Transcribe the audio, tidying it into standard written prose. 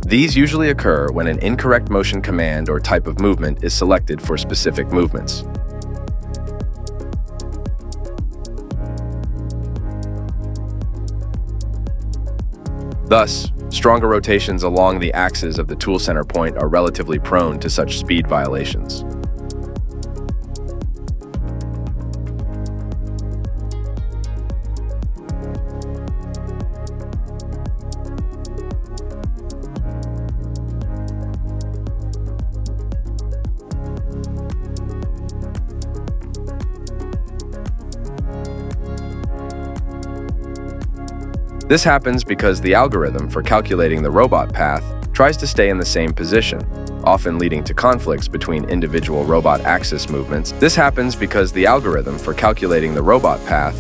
These usually occur when an incorrect motion command or type of movement is selected for specific movements. Thus, stronger rotations along the axis of the tool center point are relatively prone to such speed violations. This happens because the algorithm for calculating the robot path tries to stay in the same position, often leading to conflicts between individual robot axis movements. This happens because the algorithm for calculating the robot path